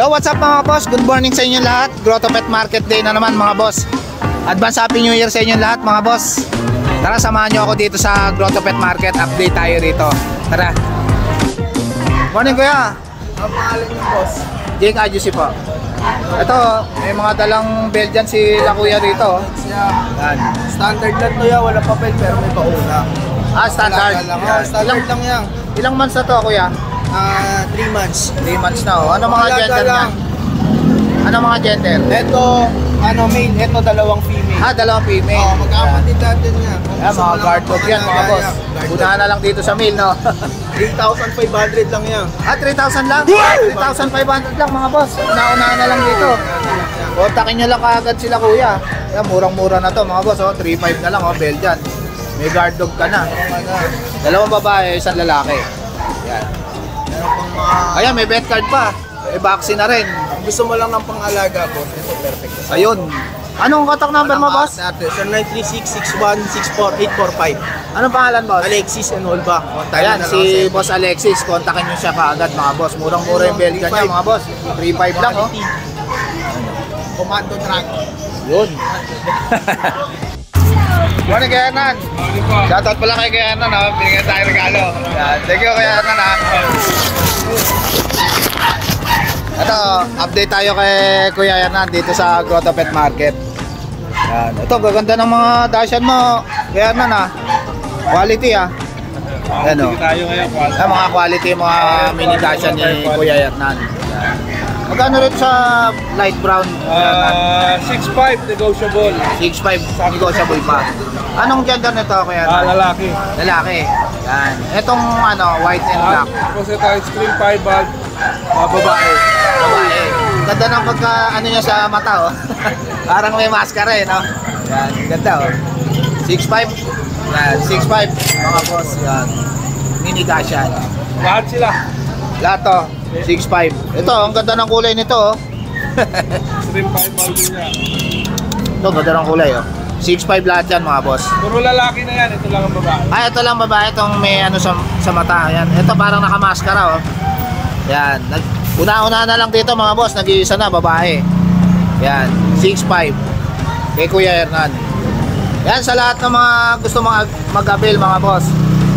Yo, what's up mga boss? Good morning sa inyo lahat. Grotto Pet Market Day na naman mga boss. Advance Happy New Year sa inyo lahat mga boss. Tara, samahan nyo ako dito sa Grotto Pet Market. Update tayo rito. Tara. Morning kuya. Ang pangalan niyo boss? Jake Adjusi po. Ito, may mga dalang Belgian si la kuya rito. Yan. Standard lang to yan, wala papel pero may pauna. Ah, standard. Standard lang yan. Ilang months na to kuya? 3 months. 3 months na oh. Ano mga Alaga gender lang. niya? Ano mga gender? Ito, male. Ito, dalawang female. Ah, dalawang female. Oo, magkakapatid natin yan. Yan, mga guard dog yan mga boss. Unahan na lang dito sa male, no? 3,500 lang yan. Ah, 3,000 lang? 3,500 lang mga boss. Unahan na lang dito. Kontakin nyo lang kaagad sila kuya. Yan, murang-mura na to mga boss. Oh. 3,500 na lang, oh, Belgian. May guard dog ka na. Dalawang babae, isang lalaki. Yan. Ayan, may vet card pa. May vaccine na rin. Kung gusto mo lang ng pang-alaga po, ito perfect. Ayun. Anong contact number mo, boss? Natin, 0936-616-4845. Anong pangalan, boss? Alexis and Olba. Ayan, si Boss Alexis. Kontakin nyo siya kaagad, mga boss. Murang-mura yung Belgian niya, mga boss. 3,500 lang, oh. Commando track. Yun. Morning, Kuya Hernan. Shoutout pala kay Kuya Hernan, ha. Binigyan tayo regalo. Yan. Thank you, Kuya Hernan, ha. Ito, update tayo kay Kuya Hernan dito sa Grotto Pet Market. Yan. Ito, gaganda ng mga dashan mo, Kuya Hernan, ha. Quality, ha. Yan, o. Yan, mga quality, mga mini dashan ni Kuya Hernan. Yan. Magkano rin sa light brown? 6'5", negotiable. 6'5", negotiable pa. Anong gender nito, Kuya Hernan? Lalaki. Lalaki. Yan. Etong ano, white and black. Tapos ito yung screen 5 bulb. Babae. Babae. Ganda ng pagka ano niya sa mata, oh. Parang may maskara eh, no? Yan, ganda, oh. 6'5". Yan, 6'5", mga boss. Yan. Mini Dashan. Lahat sila. Lahat to, 6'5". Ito, ang ganda ng kulay nito, oh. Screen 5 bulb niya. Ito, ganda ng kulay, oh. 6'5" lahat yan, mga boss. Puro lalaki na yan. Ito lang ang babae. Ay, ito lang babae, itong may ano sa mata. Yan. Ito parang nakamaskara, oh. Yan. Una-una na lang dito, mga boss. Nag-iisa na, babae. Yan. 6'5". Kay Kuya Hernan. Yan, sa lahat ng mga gusto mag-avail, mga boss,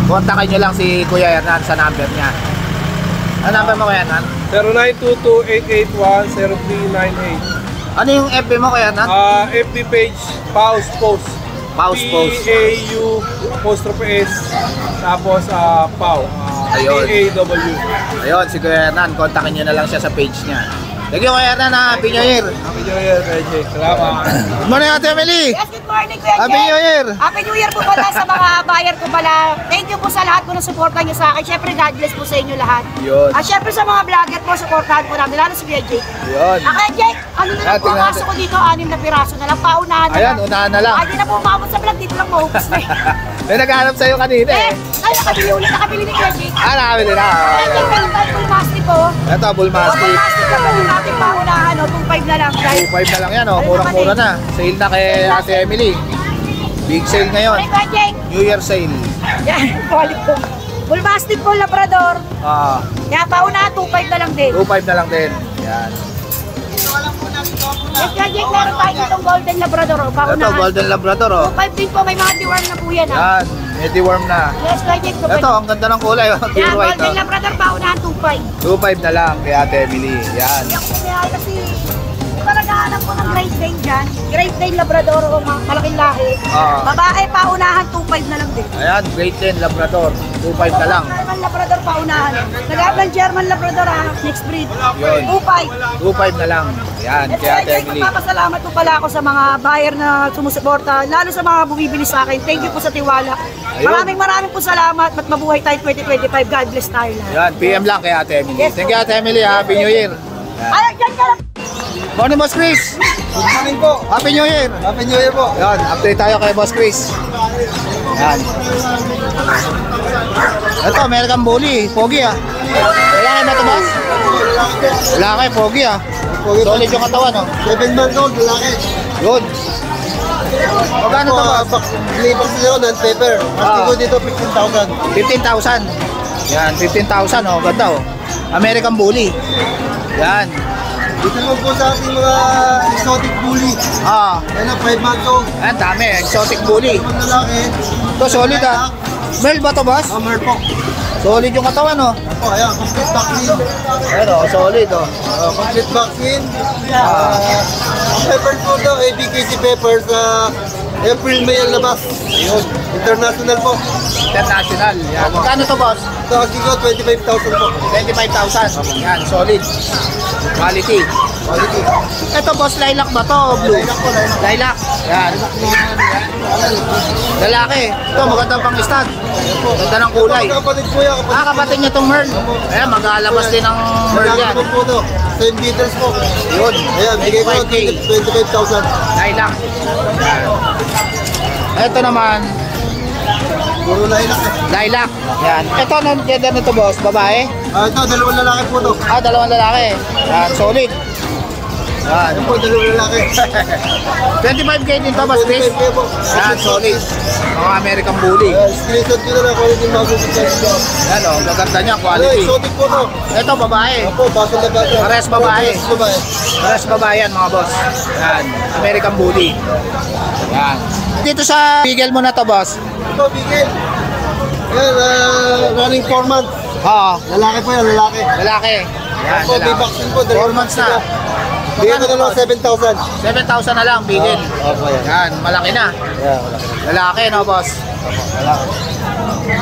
kontakin nyo lang si Kuya Hernan sa number niya. Ano number mo, Kuya Hernan? 0922-881-0398. Ano yung FB mo, Kuya Hernan? FB page, Pause Post. Pause Post. P-A-U, apostrophe S, tapos Pau. Ayun. P-A-W. Ayun, si Kuya Hernan. Kontakin nyo na lang siya sa page niya. Thank you, Kuya Hernan, ha. Happy New Year. Happy New Year, Jake. Salamat. Good morning, Ate Emily. Yes, good morning, Kuya Happy Jake. New Year. Happy New Year po pala sa mga buyer ko pala. Thank you po sa lahat po ng suporta niyo sa akin. Siyempre, God bless po sa inyo lahat. Yun. At siyempre sa mga vlogger po, supportahan po namin. Lalo si Kuya Jake. Yun. Kuya Jake, ano na lang po, tingnan kaso ko dito, 6 na piraso na lang. Paunahan na Ayan, lang. unahan na lang. Ay, di na po umabot sa vlog. Dito lang maubos na. May naghahanap sa'yo kanina, eh. Ay, nakabili ni Kuya Jake. Ah, nakabili na. Kuya Jake, meron tayong full mastiff po. Ito, bull Full mastiff. mastiff na po yung ating paunahan. 2.5 na lang. 2.5 na lang yan, oh. Murang-mura na. Sale na kay Ate Emily. Big sale ngayon. Kuya Jake. New Year sale. Yan, quality po. Full mastiff po, Labrador. Ah, Kaya paunahan, 2.5 na lang din. 2.5 na lang din. Yan. Yes, Kuya Jake, meron tayo ditong Golden Labrador. Ito, Paunahan. Golden Labrador, oh. 2.5 din po, may mga deworm na po yan. Yan, may deworm na. Yes, Kuya Jake. Ito, ang ganda ng kulay, oh. Yan, Pure white, Golden oh. Labrador, paunahan, 2.5. 2.5 na lang kay Ate Emily. Yan. Yan po niya kasi naghahanap ko ng Great Dane dyan. Great Dane Labrador o malaking lahi. Ah. Babae, paunahan, 2.5 na lang din. Ayan, Great Dane Labrador. 2.5 na lang. German Labrador, paunahan. Naghahanap ng German Labrador, next breed. Yun. 2.5. 2.5 na lang. Yan, At kay Ate Emily. Papasalamat po pala ako sa mga buyer na sumusuporta, lalo sa mga bumibili sa akin. Thank you po sa tiwala. Ayun. Maraming po salamat at mabuhay tayo 2025. God bless tayo lahat. Yan, PM lang kay Ate Emily. Yes, Thank you, Ate Emily. Happy New Year. Yan. Ay, dyan ka lang. Morning, Boss Chris. Good morning po. Happy New Year. Happy New Year po. Yan, update tayo kay Boss Chris. Yan. Ito, American Bully. Pogi, ah. Lalaki ba ito, boss? Lalaki, pogi, ah. Solid yung katawan, oh. 7 months old, lalaki. Yun. Magkano to, boss? Lipas nila non-paper. Asking ko dito 15,000. 15,000. Yan, 15,000, oh. Ganda, oh. American Bully. Yan. Dito naman po sa ating mga exotic bully. Ah, Ayan na, 5 months old. ayan, dami. Exotic bully. Mga lalaki. Ito, solid ah. Merl ba to, boss? Hammer po. Solid yung katawan, oh. Opo, ayan, complete vaccine. Ayan, oh, solid, oh. Complete vaccine. Ang peppers po daw, ABKC peppers. April, May ang labas. Ayun, International po. international. Yan. Magkano to, boss? Ito kasi ko, 25,000 po. 25,000. Yan, solid. Quality. Quality. Ito, boss, lilac ba to? o Blue? Lilac po, lilac. Lilac. Yan. Lalaki. Ito, magandang pang stud. Ganda ng kulay. Kapatid po yan, kapatid. Kapatid niya itong Merl. Ayan, mag-aalabas din ng Merl yan. Lalaki po to. Same beaters po. Yun. Ayan, bigay ko 25K. 25,000. Lilac. Ito naman, Puro lilac eh. lilac. Yan. Ito, anong gender nito, boss? Babae? Ito, dalawang lalaki po to. Ah, dalawang lalaki. Yan, solid. Yan. Ito po, dalawang lalaki. 25K din to, boss Chris. 25K po. Yan, solid. Mga American Bully. Screenshot ko na lang kung ano yung magugustuhan ko. Yan, oh, gaganda niya, Ano, quality. exotic po to. Ito, babae. Opo, baso na baso. Parehas babae. Parehas babae. Pares babae yan, mga boss. Yan, American Bully. Yan. Dito sa bigel mo na to, boss. Ito, bigil. Yan, running 4 months. Oo, Lalaki po yan, lalaki. lalaki. Yan, Opo, may lalaki. vaccine po. 4 months na. Bigyan ko na lang 7,000. 7,000 na lang, bigel. Opo, yan. Yan, malaki na. Yan, wala. Lalaki, no, boss?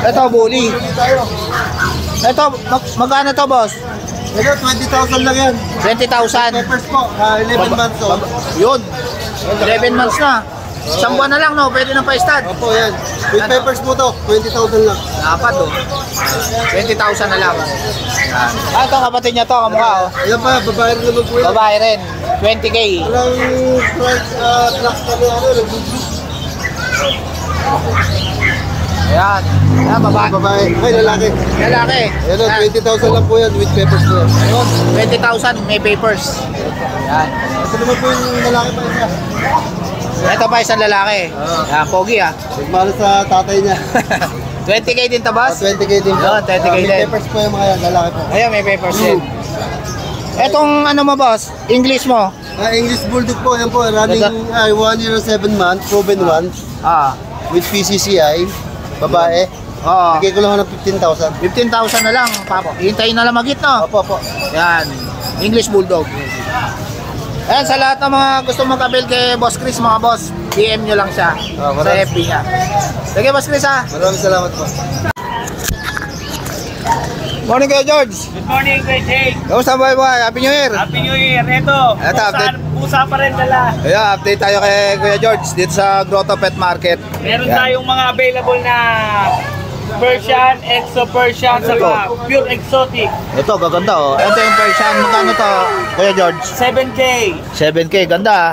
Ito, bully. Ito, magkano to, boss? Ito, 20,000 lang yan. 20,000. Peppers po, 11 months old. Yun. 11 months na. Isang buwan na lang, no? Pwede na pa-stud. Opo, yan. With peppers po to, 20,000 lang. Dapat, oh. 20,000 na lang. Yan. Ah, ito, kapatid niya to, kamukha, oh. Ayan pa, babae rin naman po yan. Babae rin. 20K. Walang price, black pa na ano, nag-blue. Ayan. Ayan, babae. Babae, ay lalaki. Lalaki. Ayan o, Ayan. 20,000 lang po yan with peppers po yan. Ayun, 20,000, may papers. Ayan. Ito naman po yung lalaki pa isa. Ito pa isang lalaki. Ayan, pogi ah. Nagmahal sa tatay niya. 20K din to, boss? 20K din po. Yun, 20K May din. peppers po yung mga yan, lalaki po. Ayan, may papers din. Etong ano mo, boss? English mo? English Bulldog po, yan po, running 1 year and 7 months, proven one, Ah. with PCCI, babae. Oo. Bigay ko lang ng 15,000. 15,000 na lang. Papo. Hintayin na lang magit, no? Opo, opo. Yan. English Bulldog. Ayan, sa lahat ng mga gusto mag-avail kay Boss Chris, mga boss, PM nyo lang siya sa maraming- FB niya. Sige, Boss Chris, ha? Maraming salamat po. Morning kayo, George. Good morning, Kuya Jake. Kamusta boy? Happy New Year. Happy New Year. Ito, update. pusa pa rin dala. Ayan, update tayo kay Kuya George dito sa Grotto Pet Market. Meron Yan. tayong mga available na Persian, Exo Persian, saka pure exotic. Ito, gaganda oh. Ito yung Persian. Magkano to, Kuya George? 7K. 7K, ganda ah.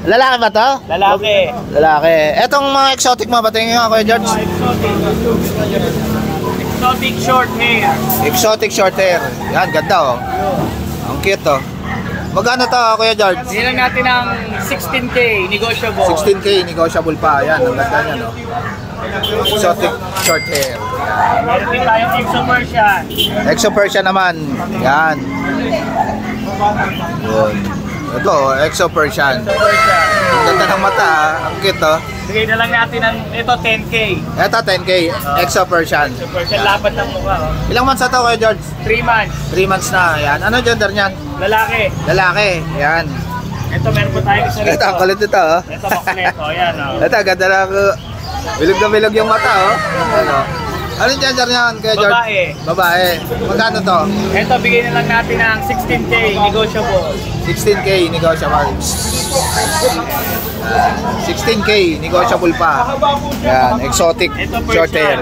Lalaki ba to? Lalaki. Lalaki. Etong mga exotic mo, patingin nga Kuya George. Exotic. Exotic short hair. Exotic short hair. Yan, ganda oh. Ang cute oh. Magkano to, Kuya George? Nilang natin ng 16K, negotiable. 16K, negotiable pa. Yan, ang ganda niya no. Exotic short hair. Meron din tayong Exo Persian. Exo Persian naman. Yan. Yun. Ito, Exo Persian. Exo Persian. Ang ganda ng mata, ah. Ang cute oh. Bigay na lang natin ng ito 10K. Ito, 10K. Exo Persian. Exo Persian, lapat ng mukha. Oh. Ilang months na to, Kuya George? 3 months. 3 months na. Yan. Ano gender niyan? Lalaki. Lalaki. Yan. Ito meron po tayong isa rito. Ito, ang kulit ito oh. Ito makulit. O, yan o. Ito, ganda na bilog na bilog yung mata oh. Ano? Ano yung gender niyan, Kuya George? Babae. Babae. Magkano to? Ito, bigay na lang natin ng 16K, negotiable. 16K, negotiable. 16K, negotiable pa. Yan, exotic Ito, short Persian. hair.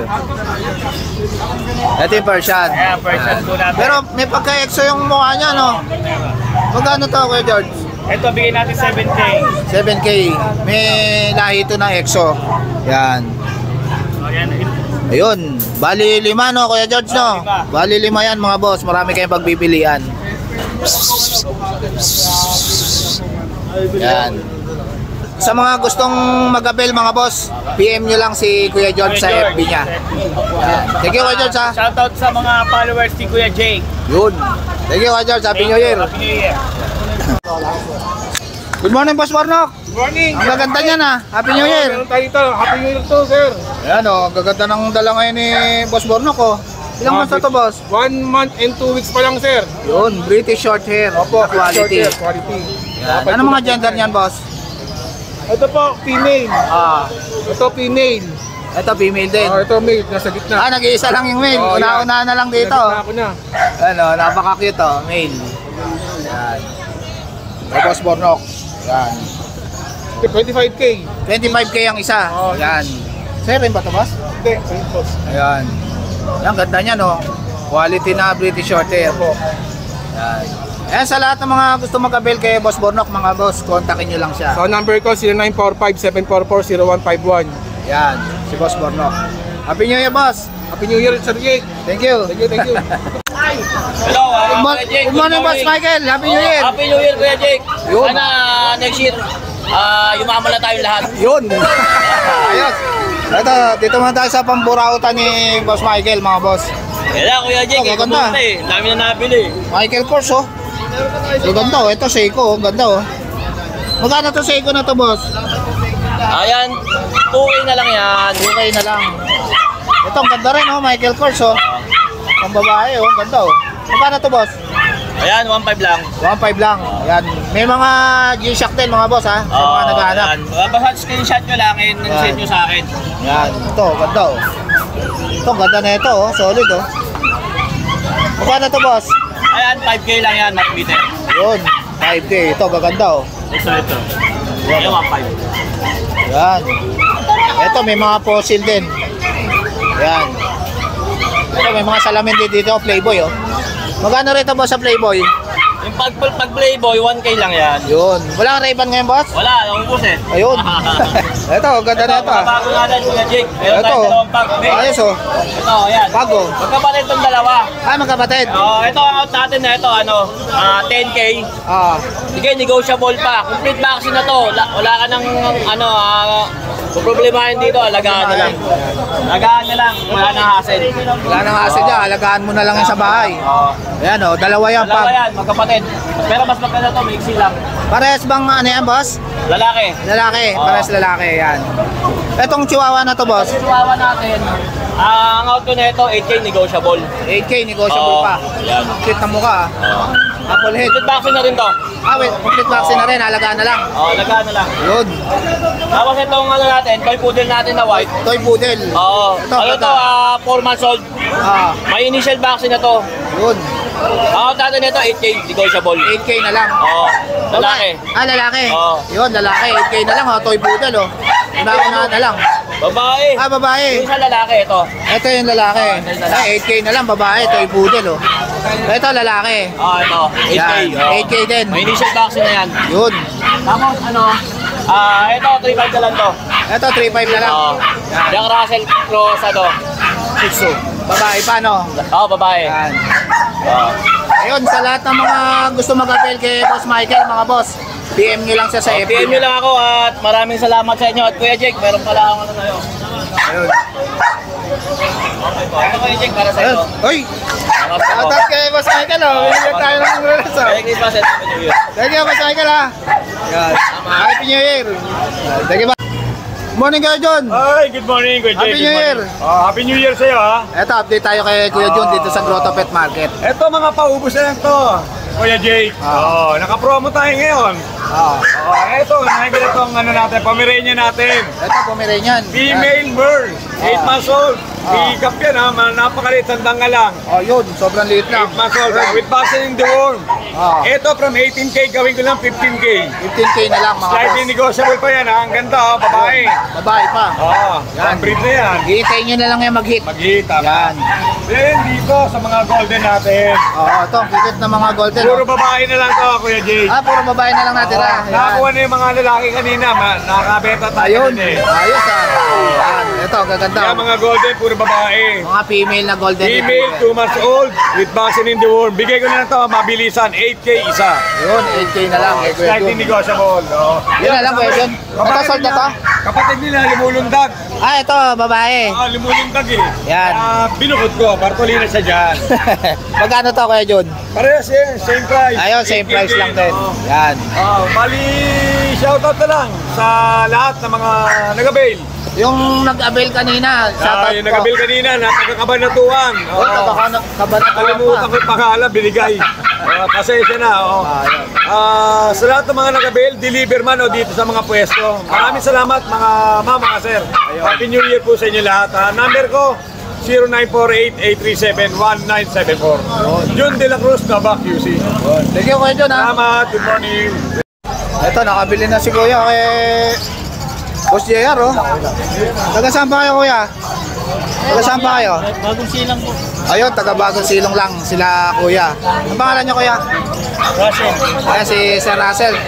Ito yung Persian. Ayan, Persian po natin. Pero may pagka-exo yung mukha niya, no? Magkano to, Kuya George? Ito, bigay natin 7K. 7K. May lahi ito ng exo. Yan. O, yan. Ayun. Bali 5, no, Kuya George, no? Bali 5 yan, mga boss. Marami kayong pagpipilian. Yan. Sa mga gustong mag-avail, mga boss, PM nyo lang si Kuya George sa FB niya. Yan. Sige, Kuya George, ha? Shoutout sa mga followers ni Kuya Jake. Yun. Thank you, George. Happy New Year. Happy New Year. Good morning, Boss Bornok. Good morning. Ang gaganda niya na. Happy New Year. Meron tayo dito. Happy New Year to, sir. Ayan o, ang gaganda ng dala ngayon ni Boss Bornok o. Ilang months na to, boss? 1 month and 2 weeks pa lang, sir. Yun, British short hair. Opo, na quality. short hair, quality. Yan. Ano mga gender niyan, boss? Ito po, female. Ito, female. Ito, female din. Ito, male. Nasa gitna. Nag-iisa lang yung male. Oh, Una-una na lang dito. Nasa gitna ako na. Ano, napaka-cute o, male. Yan. Kay Boss Bornok. Yan. 25K. 25K ang isa. Oh. Yan. Sir, rin ba ito, boss? Hindi, ayun po. Ayan. Yan, ganda niya, no? Quality na British short hair. Yan. Ayan, sa lahat ng mga gusto mag-avail kay Boss Bornok, mga boss, kontakin nyo lang siya. So, number ko, 0945-744-0151. Yan, si Boss Bornok. Happy New Year, boss! Happy New Year, Sir Jake. Thank you. Thank you, thank you. Hello, Kuya Jake. Good morning, Boss Michael. Happy New Year. Happy New Year, Kuya Jake. Yun. Sana next year, yumaman na tayong lahat. Yun. Ayos. Ito, dito muna tayo sa pamburautan ni Boss Michael, mga boss. Kaya Kuya Jake, Oh, maganda. kumunta eh. Dami na nabili. Michael Kors, oh. So, ganda, oh. Ito, Seiko, oh. Ganda, oh. Magkano to Seiko na to, boss? Ayan, 2K na lang yan. Okay na lang. Ito, ang ganda rin, oh. Michael Kors, oh. Ang babae, oh. Ganda, oh. Magkano to, boss? Ayan, 1.5 lang. 1.5 lang. Yan. May mga G-Shock din, mga boss, ha? Sa mga naghahanap. Ayan. Basta screenshot nyo lang and send nyo sa akin. Yan. Ito, ganda, oh. Ito, ang ganda na ito, oh. Solid, oh. Magkano to, boss? Ayan, 5K lang yan, not meter. Yun. 5K. Ito, gaganda, oh. Ito. Ayan, 1.5. Yan. Ito, may mga fossil din. Yan. Ito, may mga salamin din dito, Playboy, oh. Magkano rito, boss, sa Playboy? Yung pag Playboy, 1K lang yan. Yun. Wala kang Ray-Ban ngayon, boss? Wala, naubos eh. Ayun. Ito, ganda na ito, ah. Bago nga lang, Kuya Jake. Meron Ito. tayong dalawang pack. Ayos, oh. Ito, ayan. Bago. Magkapatid itong dalawa. Magkapatid. Ito ang out natin na ito, 10K. Sige, negotiable pa. Complete vaccine na to. Wala ka ng, problemahin dito. Alagaan na lang. Alagaan na lang. Wala nang hassle. Wala nang hassle dyan. Alagaan mo na lang yan sa bahay. Ayan, oh. Dalawa yan, Dalawa pag. yan, magkapatid. Pero mas maganda to, mixi lang. Parehas bang ano yan, boss? Lalaki. Lalaki. Oo. Parehas lalaki. Yan. Etong chihuahua na to, boss? Chihuahua natin, ang out ko na ito, 8K negotiable. 8K, negotiable Oo. pa. Yan. Cute na mukha, ah. Apple head. Complete vaccine na rin to. Wait. Complete vaccine na rin. Alagaan na lang. Alagaan na lang. Yun. Tapos itong natin, toy poodle natin na white. Toy poodle. Oo. Ito, Ano to, 4 months old. May initial vaccine na to. Yun. Ang out natin ito, 8K negotiable. 8K na lang. Oo. Lalaki. Lalaki. Oo. Yun, lalaki. 8K na lang, oh. Toy poodle, oh. Una na lang. Babae. Babae. Yung sa lalaki, ito. Ito yung lalaki. 8K na lang, babae. Toy poodle, oh. Ito, lalaki. Ito. 8K. Yan. Oo. 8K din. May initial vaccine na yan. Yun. Tapos ito, 3.5 na lang to. Ito, 3.5 na lang. Oo. Jack Russell Cross, Sixo. Babae pa, no? Oo, babae. Yan. Oo. Ayun, sa lahat ng mga gusto mag-avail kay Boss Michael, mga boss, PM nyo lang siya sa FB. PM nyo lang ako at maraming salamat sa inyo. At Kuya Jake, meron pala akong ano sa'yo. Ayun. Ito Kuya Jake, para sa'yo. Hoy! Shoutout kay Boss Michael, oh. Bigyan tayo ng relas, oh. Merry Christmas and Happy New Year. Thank you, Boss Michael, ha. Yan. Happy New Year. Thank you, morning kayo, John. Hi, good morning, Kuya Jake. Happy New Year. Happy New Year sa'yo, ha. Eto, update tayo kay Kuya John dito sa Grotto Pet Market. Ito, mga paubos na lang to. Kuya Jake. Naka-promo tayo ngayon. Ito, nakikita itong natin, Pomeranian natin. Ito, Pomeranian. Female Merl, 8 months old. Higap yan, ha. Napakaliit, sandang nga lang. Yun, sobrang liit lang. 8 months old, with vaccine in the worm. Ito, from 18K, gawin ko lang 15K. 15K na lang, mga Slightly boss. negotiable pa yan, ha. Ang ganda, ha. Babae. Babae pa. Yan. Ang breed na yan. Iitayin nyo na lang yung mag-hit. Mag-hita. Yan. Then, dito sa mga golden natin. Ito, ang cute ng mga golden. Puro babae na lang to, Kuya Jake. Puro babae na lang natin, ha. Yan. Nakakuha na yung mga lalaki kanina, nakabeta tayo. Ayun. din eh. Ayos, ha. Yan. Ito, gaganda. Kaya mga golden, puro babae. Mga female na golden. Female, 2 months old, with vaccine in the worm. Bigay ko na lang to, mabilisan, 8K isa. Yun, 8K na lang. Slightly negotiable. Yun na lang, Kuya John. Ito, sold na to? Kapatid nila, lumulundag. Ah, ito, babae. Lumulundag eh. Yan. Binukod ko, Bartolina siya dyan. Magkano to, Kuya Jun? Parehas eh, same price. Ayun, same price lang din. Yan. Bali, shoutout na lang sa lahat ng mga nag-avail. Yung nag-avail kanina, shoutout Yung nag-avail kanina, napagkakabanatuan. Nakalimutan ko yung pangalan, binigay. Pasensya na. Sa lahat ng mga nag-avail, deliver man o dito sa mga pwesto. Maraming salamat mga ma'am, mga sir. Happy New Year po sa inyo lahat. Number ko, 0948-837-1974. Jun De La Cruz, Tabak QC. Thank you, Kuya Jun, ha? Salamat, good morning. Ito, nakabili na si Kuya kay Boss JR, oh. Taga saan pa kayo, Kuya? Taga saan pa kayo? Bagong silang po. Ayun, taga Bagong Silong lang sila, Kuya. Ang pangalan niyo, Kuya? Russell. Ayan, si Sir Russell.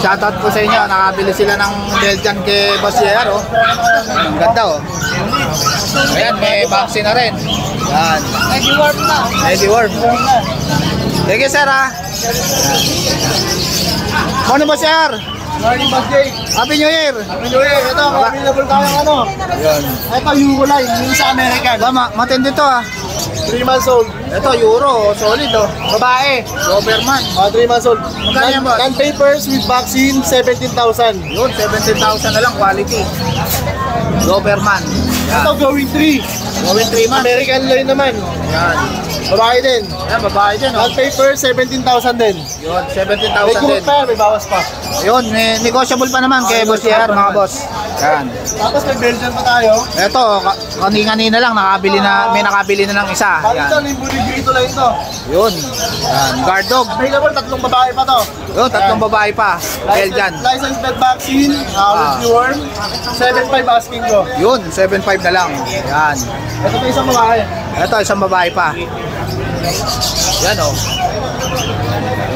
Shoutout po sa inyo. Nakabili sila ng Belgian kay Boss JR, oh. Ang ganda, oh. Ayan, may vaccine na rin. Yan. Medyo warm na. Ready worm. Thank you, sir, ha? Ano ba, sir? Morning, Boss Jake. Happy New Year! Happy New Year. Ito, available tayo ano. Yun. Ito, Euro line, yung sa American. Ba, matindi to, ha? 3 months old. Ito, Euro, solid, oh. Babae, Doberman. 3 months old. Magkano yan, boss? Non-papers with vaccine, 17,000. Yun, 17,000 na lang, quality. Doberman. Ito, Yan. going 3. Going 3 months. American line naman. Yan. Babae din. Yan, babae din, oh. Non-papers, 17,000 din. Yun, May 17,000 group din. pa, may bawas pa. Yun, may negotiable pa naman kay Boss JR, mga boss. Yan. Tapos may Belgian pa tayo. Ito, kanina lang, may nakabili na ng isa. Bakit Yan. ito, limbuli dito lang ito. Yun. Yan, guard dog. Available, 3 babae pa to. Yun, 3 babae pa. Belgian. License pet vaccine, with worm, 7,500 asking ko. Yun, 7.5 na lang. Yan. Ito pa isang babae. Ito, isang babae pa. Yan, oh.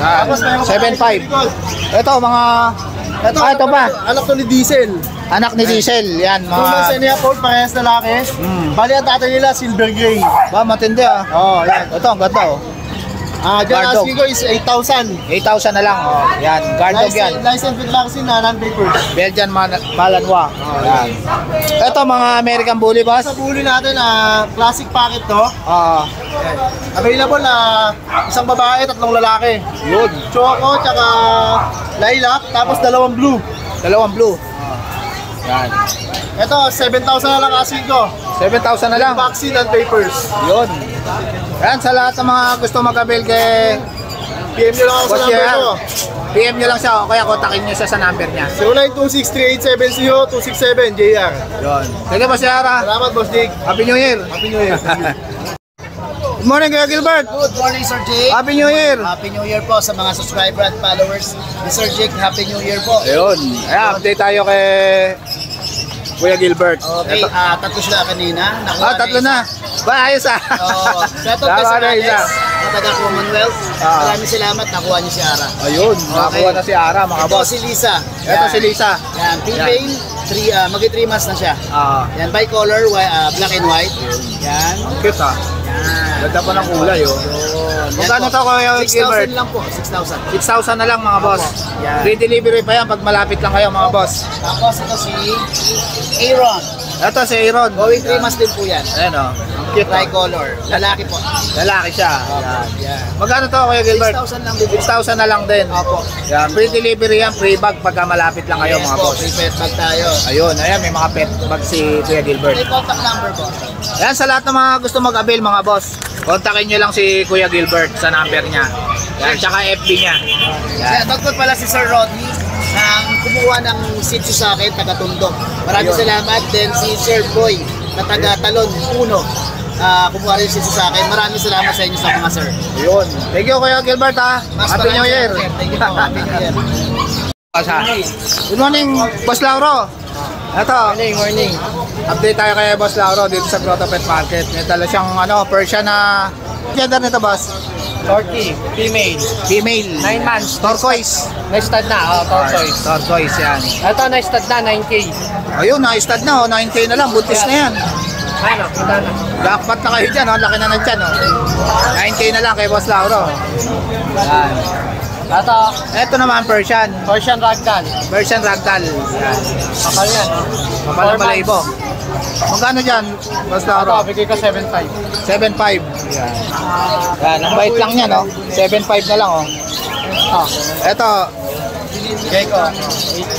Yan. Tapos meron pa 7.5. tayo. Ito, mga... ito pa. Anak to ni Diesel. Anak ni Diesel. Yan, 2 months and a mga... half old, parehas lalaki. Bali ang tatay nila, silver gray. Ba, matindi, ah. Oh, yan. Ito, ang ganda, oh. Dyan Guard dog. asking ko is 8,000. 8,000 na lang, oh. Yan, guard dog yan. License with vaccine na non-papers. Belgian Malanois. Yan. Ito, mga American Bully, boss. Sa buli natin, classic packet to. Ah, Available na isang babae, 3 lalaki. yun. Choco, tsaka lilac, tapos 2 blue. Dalawang blue. Yan. Ito, 7,000 na lang asking ko. 7,000 na lang. Vaccine and papers. Yun. Yan, sa lahat ng mga gusto mag-avail kay PM nyo lang ako sa Boss number JR, ko. PM nyo lang siya o kaya kontakin nyo siya sa number niya. 0926-3870-267 JR. Yun. Sige, Boss JR, ha? Salamat, Boss Dick. Happy New Year. Happy New Year. Good morning, Kuya Gilbert. Good morning, Sir Jake. Happy New Year. Happy New Year po sa mga subscriber at followers ni Sir Jake. Happy New Year po. Ayun. Ayan, update tayo kay Kuya Gilbert. Okay, Ito. tatlo sila kanina. Nakuha Tatlo na. Ba, ayos, ha? Oo. Shout out kay Tama Sir na Alex, isa. na taga Commonwealth. Ah. Maraming salamat, nakuha niyo si Ara. Ayun, nakakuha na si Ara, mga Ito boss. si Lisa. Ito si Lisa. Yan, female, magi 3 months na siya. Ah, Yan, bicolor, black and white. Yan. cute, ha? Yan. Ganda pa ng kulay, oh. Yun. Magkano to, Kuya 6,000 Gilbert? lang po, 6,000. 6,000 na lang, mga boss. Yan. Free delivery pa yan pag malapit lang kayo, mga boss. Tapos ito si Aaron. Ito si Aaron. Going 3 months din po yan. Ayan, oh. Ang cute, oh. Tricolor. Lalaki po. Lalaki siya. Yan. Yan. Magkano to, Kuya Gilbert? 6,000 lang bibig. 6,000 na lang din. Opo. Yan, free delivery yan, free bag pagka malapit lang kayo, Yes mga po, boss. free pet bag tayo. Ayun, ayan, may mga pet bag si Kuya Gilbert. May contact number po. Ayan, sa lahat ng mga gusto mag-avail, mga boss, kontakin nyo lang si Kuya Gilbert sa number niya. Yan, tsaka FB niya. Yan, tagpot pala si Sir Rodney ang kumuha ng sitio sa akin, taga Tondo. Maraming Ayun. salamat. Then si Sir Boy, na taga Talon, Puno. Kumuha rin sitio sa akin. Maraming salamat sa inyo sa mga sir. Ayun. Thank you, Kuya Gilbert, ha. Mas Happy New maraming Year. salamat. Thank you po. Happy New Year. Good morning, Boss Lauro. Ito, Morning. update tayo kay Boss Lauro dito sa Grotto Pet Market. May dala siyang Persian na gender nito, boss. 40, female, Female. 9 months. Turquoise. Na-stud na, tortoise. Turquoise yan. Ito, na-stud na, 9K. Ayun, na-stud na, 9K na lang, buntis na yan. Ano, kita na. Jackpot na kayo dyan, laki na ng tiyan. 9K na lang kay Boss Lauro. Yan. Ito naman Persian. Persian Ragdoll. Persian Ragdoll. Yan. Kapal yan. Kapal na balayibo. Magkano dyan? Basta aro. bigay ko 7.5. 7.5. Yan. Yan, ang bait lang niya, no? 7.5 na lang, oh. Ito, Bigay ko.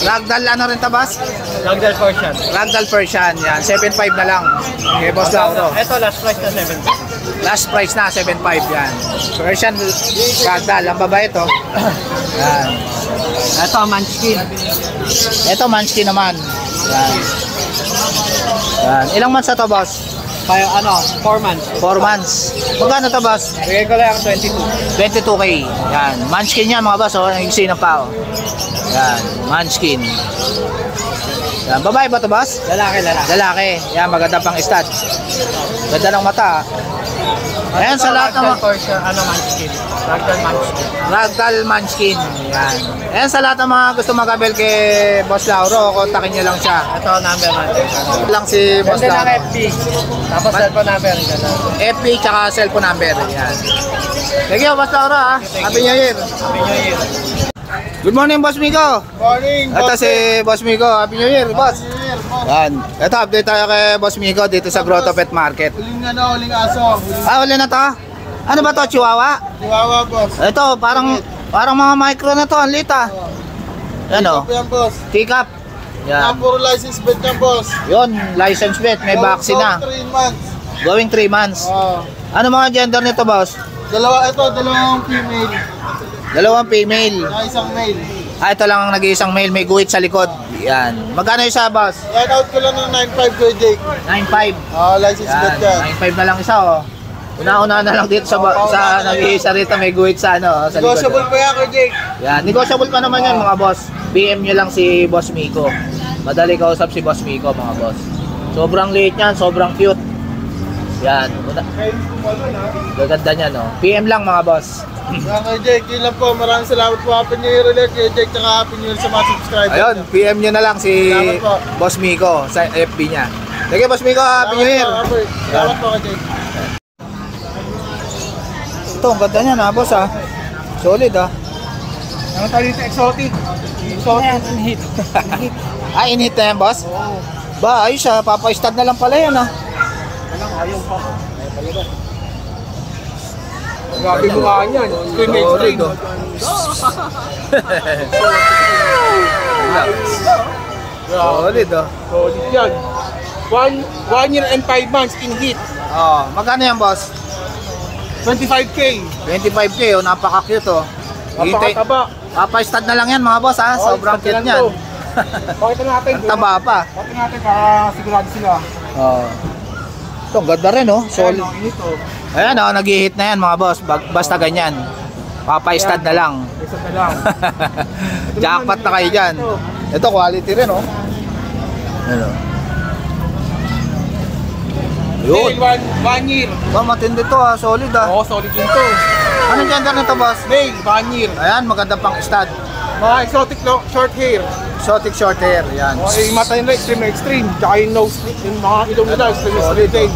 Ragdoll ano rin tabas? Ragdoll Persian. Ragdoll Persian, yan. 7.5 na lang. Okay, boss Lauro. Ito, last price na 7.5. Last price na, 7.5 yan. Persian Ragdoll, ang babae ito. Yan. Ito, Munchkin. Ito, Munchkin naman. Yan. Yan. Ilang months na to, boss? 4 months. 4 months. Magkano to, boss? Bigay ko lang 22. 22K. Yan. Munchkin yan, mga boss. Oh. Nagigsi na pa, oh. Yan. Munchkin. Yan. Babae ba to, boss? Lalaki. Lalaki. Yan. Maganda pang stud. Ganda ng mata. Ayan, sa lahat ng Persian, Munchkin. Ragdoll Munchkin. Ragdoll Munchkin. Yan. Ayan, sa lahat ng mga gusto magabel kay Boss Lauro, kontakin nyo lang siya. Ito, number natin. Lang si Boss Ganda ng Lauro. FB. Tapos cellphone number. Ganda. FB tsaka cellphone number. Yan. Thank you, Boss Lauro, ha. Happy New Year. Happy New Year. Good morning, Boss Miko. Morning, Ito si Boss Miko. Happy New Year, Boss. Yan. Ito, update tayo kay Boss Miko dito sa Grotto Pet Market. Huling huling aso. Uli na to. Ano ba to, Chihuahua? Chihuahua, boss. Ito, parang mga micro na to, ang lita. Ano? Yan, boss. Teacup. Yan. Puro license bet yan, boss. Yun, license vet, may vaccine na. 3 months. Going 3 months. Oh. Ano mga gender nito, boss? Dalawang female. Dalawang female. Na isang male. Ito lang ang nag-iisang male, may guhit sa likod. Yan. Magkano isa, boss? Yan out ko lang ng 9.5 ko, Jake. 9.5. License bet Yan, yan. 9.5 na lang isa, oh. Una-una na lang dito sa nag-iisa rito, may guhit sa sa likod. Negotiable pa yan ko, Jake. Yan, negotiable pa naman yan, mga boss. PM nyo lang si Boss Miko. Madali kausap si Boss Miko, mga boss. Sobrang liit yan, sobrang cute. Yan. Gaganda niya, no? PM lang, mga boss. Yan kay Jake, yun lang po. Maraming salamat po. Happy New Year ulit kay Jake, tsaka Happy New Year sa mga subscribers. Ayun, PM nyo na lang si Salamat po. Boss Miko sa FB niya. Sige, Boss Miko, Happy New Year. Salamat po kay Jake. Ito, ang ganda niya, na, boss, ha? Solid, ha? Ano tayo dito, exotic? Inhit. In-hit na yan, boss? Ba, ayos, ha? Papa-stud na lang pala yan, ha? Grabe mukha niyan. Solid, oh. Solid, oh. Solid yan. 1 year and 5 months in heat. Oh, magkano yan, boss? 25K. 25K, oh, napaka-cute, oh. Hintay, Napakataba. papa-stud na lang yan, mga boss, ha? Sobrang stud cute lang niyan. to. Pakita natin. Ang taba pa. Pakita natin para sigurado sila. Oh. Ito, ang ganda rin, oh. Solid. Ano, inito. Ayan, oh, nag-hit na yan, mga boss. Basta ganyan. Papa-stud na lang. Isa na lang. Jackpot na kayo dyan. Ito, quality rin, oh. Ano? Yun. Male, 1 year. Ba, matindi to, ha. Solid, ha. Oo, solid din to. Anong gender nito, boss? Male, 1 year. Ayan, maganda pang stud. Mga exotic short hair. Exotic short hair, yan. Yung mata nila extreme na extreme. Tsaka yung nose, yung mga ilong nila extreme na extreme din.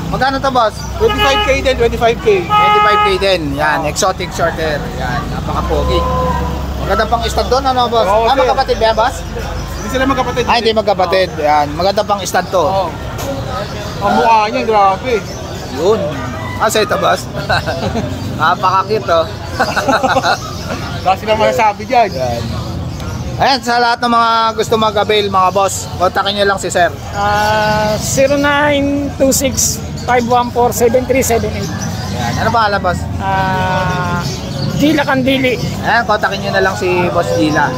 Magkano to, boss? 25K din, 25K. 25K din. Yan, exotic short hair. Yan, napaka-pogi. Maganda pang stud doon, ano, boss? Oo, sir. Magkapatid ba yan, boss? Hindi sila magkapatid. Ay, hindi magkapatid. Yan, maganda pang stud to. Oo. Ang mukha niya, grabe. Yun. Sa ito, boss? Napaka-cute, oh. Wala silang masasabi dyan. Yan. Ayan, sa lahat ng mga gusto mag-avail, mga boss, kontakin nyo lang si sir. 0926-514-7378. Yan. Ano pangalan, boss? Gila Kandili. Ayan, kontakin nyo na lang si Boss Gila.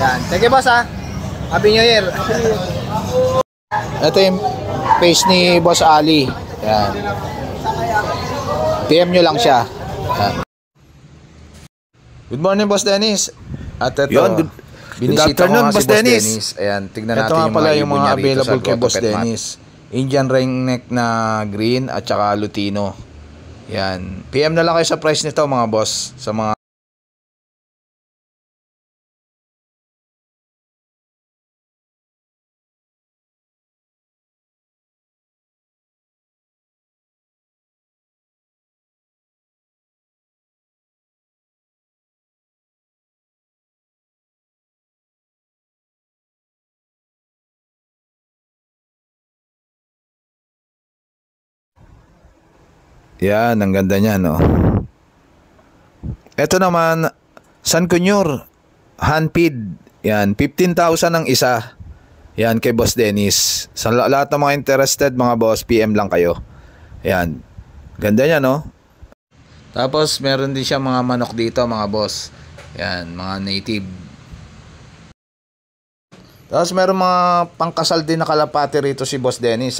Yan. Thank you, boss, ha. Happy New Year. Ito yung page ni Boss Ali. Yan. PM nyo lang siya. Yan. Good morning, Boss Dennis. At ito, Good binisita ko afternoon, nga si Boss Boss Dennis. Dennis. Ayan, tignan Ito natin nga yung pala mga yung ibon mga niya rito available sa kay Boss Grotto Pet Mart. Dennis. Indian ringneck na green at saka lutino. Yan. PM na lang kayo sa price nito, mga boss, sa mga Yan, ang ganda niya, no? Ito naman, San Cunyur, handpid. Yan, 15,000 ang isa. Yan, kay Boss Dennis. Sa lahat ng mga interested, mga boss, PM lang kayo. Yan, ganda niya, no? Tapos, meron din siya mga manok dito, mga boss. Yan, mga native. Tapos, meron mga pangkasal din na kalapati rito si Boss Dennis.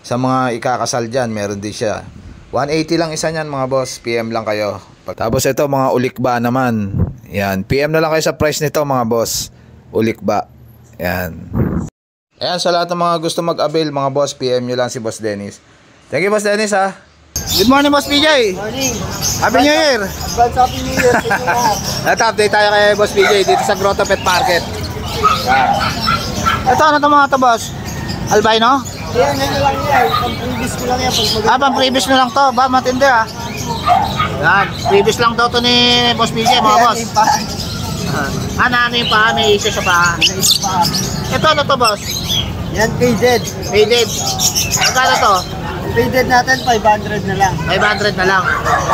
Sa mga ikakasal dyan, meron din siya. 180 lang isa niyan, mga boss. PM lang kayo. Tapos ito, mga ulikba naman. Yan. PM na lang kayo sa price nito, mga boss. Ulikba. Yan. Ayan, sa lahat ng mga gusto mag-avail, mga boss, PM nyo lang si Boss Dennis. Thank you, Boss Dennis, ha. Good morning, Boss PJ. Morning. Happy New Year. Advance Happy New Year sa inyo lahat. Ito, update tayo kay Boss PJ dito sa Grotto Pet Market. Yan. Ito, ano ito mga ito, boss? Albino? Yan, yan na lang yan. Pang-previous ko lang yan. Pang-previous mo lang to. Ba, matindi ah. Yan, previous lang daw to ni Boss PJ, mga boss. Ano yung paa? May isa sa paa. Ito, ano to, boss? Yan, faded. Faded. Magkano to? Faded natin, 500 na lang. 500 na lang.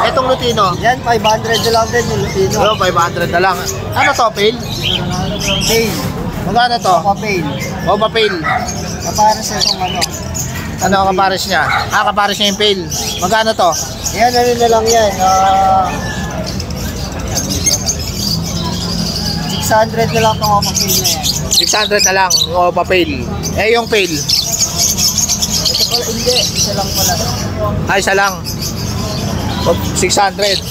Itong Lutino? Yan, 500 na lang din yung Lutino. Yo, 500 na lang. Ano to, pail? Pail. Magkano to? Papail. Opa pail. Kapares na itong ano. Ano ang kapares niya? Kapares niya yung pail. Magkano to? Yan, ano na lang yan. 600 na lang itong papail na yan. 600 na lang, opa pail. Eh, yung pail? Ito pala, hindi. Isa lang pala. Ay, isa lang. 600.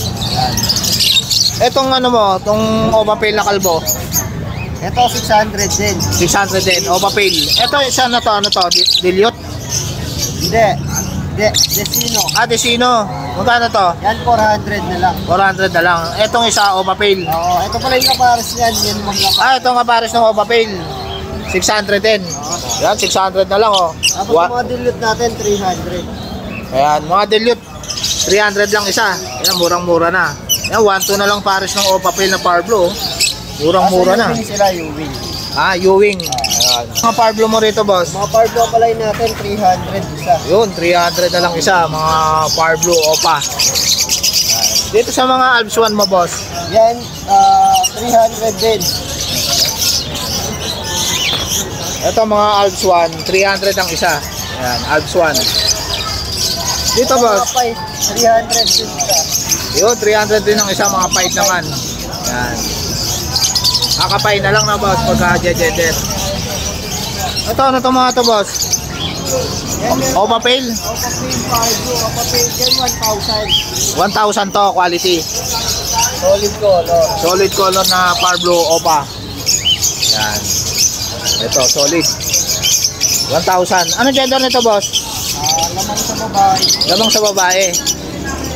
Etong ano mo, itong opa pail na kalbo? Ito, 600 din. 600 din, opa pail. Ito, isa na to, ano to? Dilute? Hindi. Desino. Desino. Magkano to? Yan, 400 na lang. 400 na lang. Etong isa, opa pail. Oo, ito pala yung kapares niyan. Yan mga kapares. Itong kapares ng opa pail. 600 din. Yan, 600 na lang, oh. Tapos yung mga dilute natin, 300. Ayan, mga dilute. 300 lang isa. Yan, murang-mura na. Yan, 1-2 na lang pares ng opa pail na Parblo. Murang-mura na. Kasi sila yung wing. Ewing. Ayan. Mga Parblo mo rito, boss? Mga Parblo pala natin, 300 isa. Yun, 300 na lang isa. Mga Parblo opa. Dito sa mga Alps 1 mo, boss? Yan, 300 din. Ito mga Alps 1, 300 ang isa. Ayan, Alps 1. Dito, boss? Mga 5, 300 din isa. Yun, 300 din ang isa, mga 5 naman. Ayan. Kakapay na lang na, boss, pagka-jejeter. Ito, ano ito mga ito, boss? Opa pail? Opa pail, Parblo, Opa pail, yan 1,000. 1,000 to, quality. Solid color. Solid color na Parblo opa. Yan. Ito, solid. 1,000. Ano gender nito, boss? Lamang sa babae. Lamang sa babae.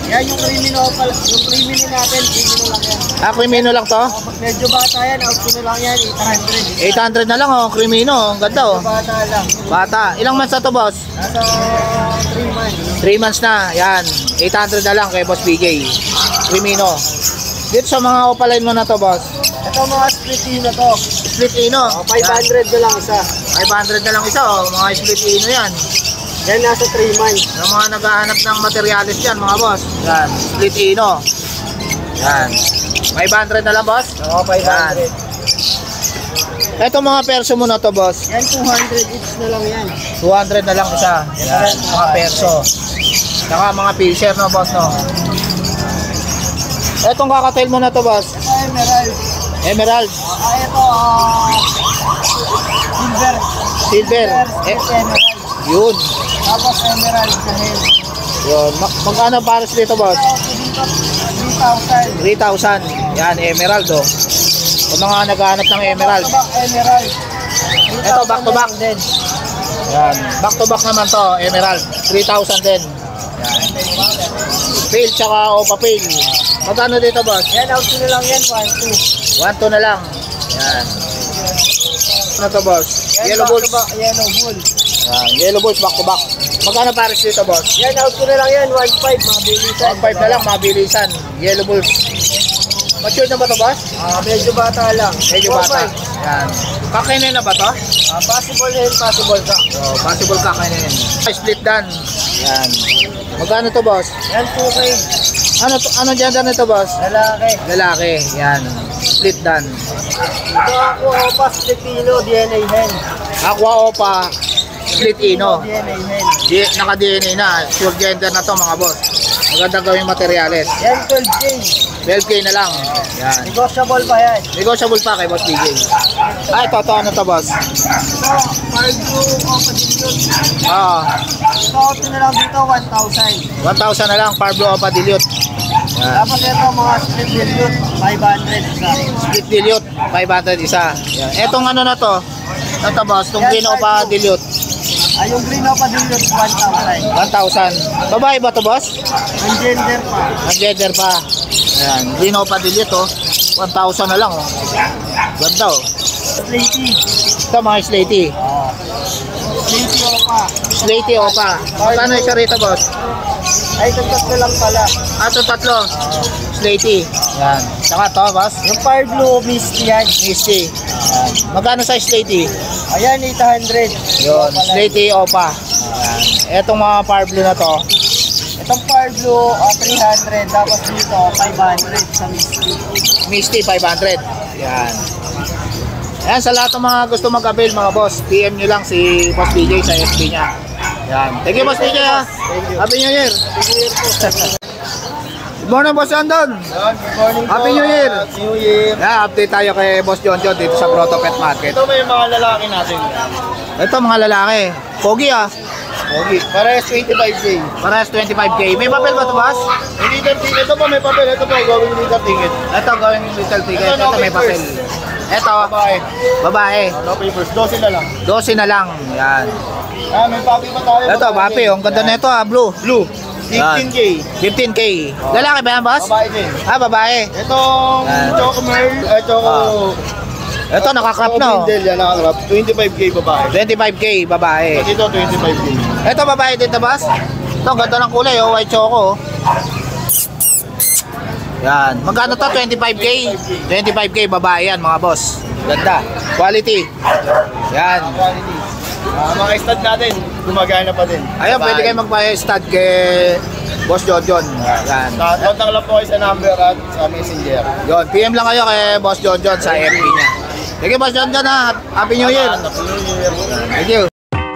Yan yung crimino pala. Yung crimino natin, crimino lang yan. Crimino lang to? Medyo bata yan, out ko na lang yan, 800. 800 na lang, oh. Crimino, ang ganda, oh. Bata lang. Bata. Ilang months na to, boss? Nasa 3 months. 3 months na. Yan. 800 na lang kay Boss PJ. Crimino. Dito sa mga opaline mo na to, boss? Ito mga split ino to. Split ino. 500 na lang isa. 500 na lang isa, oh. Mga split ino yan. Yan nasa 3 months. Yung mga naghahanap ng materialis yan, mga boss. Yan. Split ino. Yan. 500 na lang, boss? Oo, 500. Yan. Ito mga perso mo na to, boss. Yan 200 each na lang yan. 200 na lang isa. Yan. Mga perso. Saka mga fisher, no, boss, no? Etong kakatail mo na to, boss. Ito emerald. Emerald. Ito silver. Silver. Emerald. Yun. Tapos emerald sa head. Yun. Magkano pares dito, boss? Dito 3,000. 3,000. Yan, emerald, oh. Kung mga naghahanap ng emerald. Emerald. Ito, back to back. din. Yan. Back to back naman to, emerald. 3,000 din. Yan. Pail tsaka opa pail. Magkano dito, boss? Yan, out ko na lang yan, 1,2. 1,2 na lang. Yan. Ano to, boss? Yellow bulls. Yellow bull. Yan. Yellow bulls, back to back. Magkano pares dito, boss? Yan, out ko na lang yan, 1,500. Mabilisan. 1,500 na lang, mabilisan. Yellow bulls. Mature na ba to, boss? Medyo bata lang. Medyo bata. Yan. Kakainin na ba to? Possible and possible ka. Oh, possible kakainin. Split dan. Yan. Magkano to, boss? Yan, 2K. Ano gender nito, boss? Lalaki. Lalaki. Yan. Split dan. Ito ako, Opa, Filipino, DNA hen. Aqua Opa Split Ino. DNA hen. Naka-DNA na. Sure gender na to, mga boss. Maganda gawing materyales. Yan, 12K. 12K na lang. Yan. Negotiable pa yan. Negotiable pa kay Boss DJ. Ito, ano to, boss? Ito, Fargo, Opa Dilute. Ito, Ito na lang dito, 1,000. 1,000 na lang, Parblo Opa Dilute. Yan. Tapos ito, mga split dilute, 500 isa. Split Dilute, 500 isa. Yan. Etong ano na to? Ito, boss, itong Green Opa Dilute. Ay, yung green Opa Dilute, 1,000. 1,000. Babae ba to, boss? Ang gender pa. Ang gender pa. Ayan, Green Opa Dilute, oh. 1,000 na lang, oh. Ganda, oh. Slaty. Ito, mga Slaty. Slaty Opa. Slaty Opa. Paano isa rito, boss? Ay, ito tatlo lang pala. Ito, tatlo. Slaty. Ayan. Saka to, boss? Yung Fire Blue, Misty yan. Misty. Ayan. Magkano sa Slaty? Ayan, 800. Yun, Slaty Opa. Ayan. Etong mga Fire Blue na to, Itong Fire Blue, 300. Tapos dito, 500 sa Misty. Misty 500. Yan. Ayan, sa lahat ng mga gusto mag-avail, mga boss, PM nyo lang si Boss DJ sa FB niya. Yan. Thank you, Boss DJ, ha. Happy New Year. Good morning, Boss Andon. Good morning po. Happy New Year. New Year. Yeah, update tayo kay Boss John John dito sa Proto Pet Market. Ito may mga lalaki natin. Ito, mga lalaki. Pogi, ah. Okay, parehas 25K. Parehas 25K. May papel ba ito, Boss? Hindi ticket. Ito po may papel. Ito po, gawin leader ticket. Ito, gawing little ticket. Ito, no Ito, may papel. papers. Ito, Babae. babae. No papers. 12 na lang. 12 na lang. Yan. May papi pa tayo. Ito, papi. Ang ganda na ito, ah. Blue. Blue. 15K. 15K. Lalaki ba yan, boss? Babae din. Ah, babae. Itong Choco Merl, Choco... Ito, nakakrap na, oh. Bindel yan, nakakrap. 25K babae. 25K, babae. Ito, 25K. Ito, babae dito, boss. Ito, ang ganda ng kulay, oh. White choco, oh. Yan. Magkano to? 25K? 25K, babae yan, mga boss. Ganda. Quality. Yan. Quality. Mga stud natin, gumagana pa din. Ayun, pwede kayo magpa-stud kay Boss John John. Yan. Contact lang po kayo sa number at sa messenger. Yun, PM lang kayo kay Boss John John sa FB niya. Thank you, Boss John John, ha. Happy New Year. Thank you.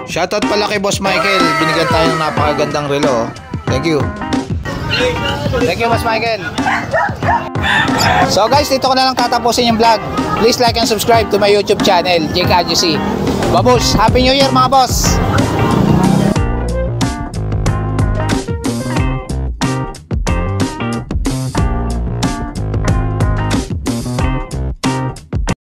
Shoutout pala kay Boss Michael. Binigyan tayo ng napakagandang relo. Thank you. Thank you, Boss Michael. So guys, dito ko na lang tatapusin yung vlog. Please like and subscribe to my YouTube channel, JKGC. Babush, Happy New Year, mga boss.